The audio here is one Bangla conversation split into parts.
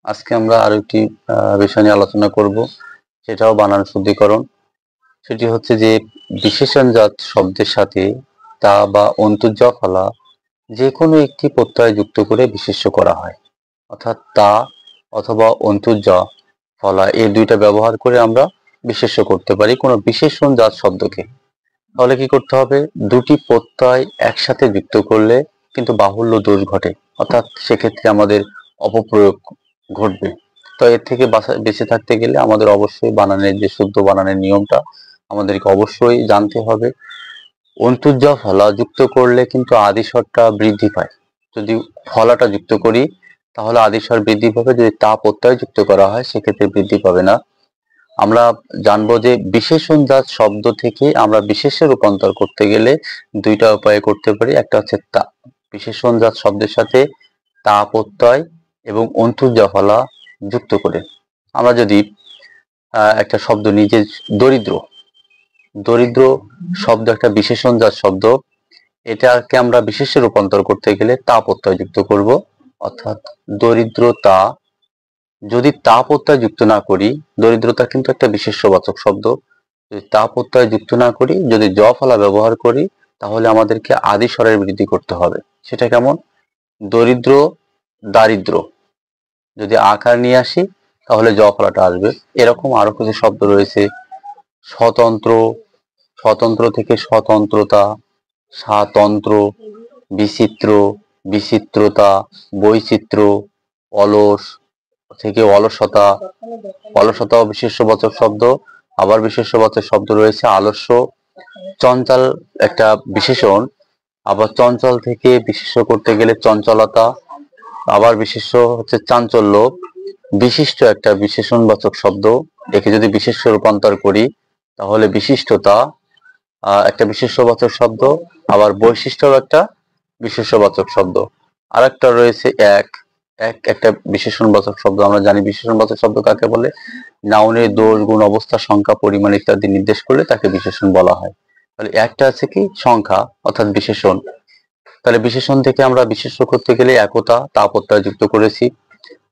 আজকে আমরা আরো একটি বিষয় নিয়ে আলোচনা করব, সেটাও বানান শুদ্ধিকরণ। সেটি হচ্ছে যে বিশেষণজাত শব্দের সাথে তা বা অন্তর্জ ফলা যে কোনো একটি প্রত্যয় যুক্ত করে বিশেষ্য করা হয়। অর্থাৎ তা অথবা অন্তর্জ ফলা এই দুইটা ব্যবহার করে আমরা বিশেষ্য করতে পারি কোনো বিশেষণজাত শব্দকে। তাহলে কি করতে হবে? দুটি প্রত্যয় একসাথে যুক্ত করলে কিন্তু বাহুল্য দোষ ঘটে, অর্থাৎ সেক্ষেত্রে আমাদের অপপ্রয়োগ ঘটবে। তো এর থেকে বেঁচে থাকতে গেলে আমাদের অবশ্যই বানানের যে শুদ্ধ বানানের নিয়মটা আমাদেরকে অবশ্যই জানতে হবে। অন্তর্জ ফলা যুক্ত করলে কিন্তু আদিস্বরটা বৃদ্ধি পায়। যদি ফলাটা যুক্ত করি তাহলে আদিস্বর বৃদ্ধি পাবে, যদি তা প্রত্যয় যুক্ত করা হয় সেক্ষেত্রে বৃদ্ধি পাবে না। আমরা জানবো যে বিশেষণজাত শব্দ থেকে আমরা বিশেষে রূপান্তর করতে গেলে দুইটা উপায়ে করতে পারি। একটা হচ্ছে তা বিশেষণজাত শব্দের সাথে তা প্রত্যয় এবং অন্তর্জ ফলা যুক্ত করে। আমরা যদি একটা শব্দ নিজে দরিদ্র, দরিদ্র শব্দ একটা বিশেষণজাত শব্দ, এটাকে আমরা বিশেষে রূপান্তর করতে গেলে তা প্রত্যয় যুক্ত করব। অর্থাৎ দরিদ্রতা, যদি তা প্রত্যয় যুক্ত না করি, দরিদ্রতা কিন্তু একটা বিশেষ্যবাচক শব্দ, যদি তা প্রত্যয় যুক্ত না করি, যদি জ ফলা ব্যবহার করি, তাহলে আমাদেরকে আদি স্বরের বৃদ্ধি করতে হবে। সেটা কেমন? দরিদ্র দারিদ্র, যদি আকার নিয়ে আসি তাহলে জ ফলাটা আসবে। এরকম আরো কিছু শব্দ রয়েছে। স্বতন্ত্র, স্বতন্ত্র থেকে স্বতন্ত্রতা, স্বাতন্ত্র, বিচিত্র, বিচিত্রতা, বৈচিত্র্য, অলস থেকে অলসতা, অলসতাও বিশেষ্যবাচক শব্দ। আবার বিশেষ্যবাচক শব্দ রয়েছে আলস্য, চঞ্চল একটা বিশেষণ। আবার চঞ্চল থেকে বিশেষ্য করতে গেলে চঞ্চলতা, আবার বিশেষ্য হচ্ছে চাঞ্চল্য। বিশিষ্ট একটা বিশেষণবাচক শব্দ, একে যদি বিশেষ্য রূপান্তর করি তাহলে বিশিষ্টতা একটা বিশেষ্যবাচক শব্দ। আবার বৈশিষ্ট্য একটা বিশেষ্যবাচক শব্দ। আর একটা রয়েছে এক, এক একটা বিশেষণবাচক শব্দ। আমরা জানি বিশেষণবাচক শব্দ কাকে বলে? নাউনের দোষ, গুণ, অবস্থা, সংখ্যা, পরিমাণ ইত্যাদি নির্দেশ করলে তাকে বিশেষণ বলা হয়। তাহলে একটা আছে কি? সংখ্যা, অর্থাৎ বিশেষণ। তাহলে বিশেষণ থেকে আমরা বিশেষ্য করতে গেলে একতা, তা প্রত্যয় যুক্ত করেছি।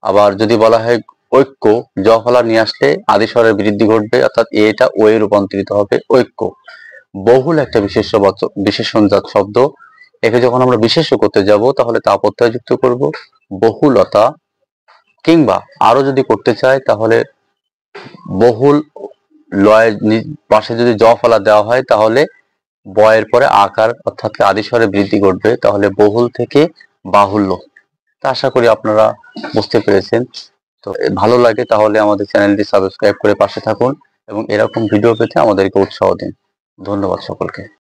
আবার যদি বলা হয় ঐক্য, জ ফলা নিয়ে আসলে আদি স্বরের বৃদ্ধি ঘটবে, অর্থাৎ এটা ও এ রূপান্তরিত হবে ঐক্য। বহুল একটা বিশেষ্যবাচক বিশেষণজাত শব্দ, একে যখন আমরা বিশেষ্য করতে যাব তাহলে তা প্রত্যয় যুক্ত করব, বহুলতা। কিংবা আরো যদি করতে চাই তাহলে বহুল লয়ের পাশে যদি জ ফলা দেওয়া হয় তাহলে বয়ের পরে আকার অর্থাৎ আদি স্বরে বৃদ্ধি ঘটবে, তাহলে বহুল থেকে বাহুল্য। তা আশা করি আপনারা বুঝতে পেরেছেন। তো ভালো লাগে তাহলে আমাদের চ্যানেলটি সাবস্ক্রাইব করে পাশে থাকুন এবং এরকম ভিডিও পেতে আমাদেরকে উৎসাহ দিন। ধন্যবাদ সকলকে।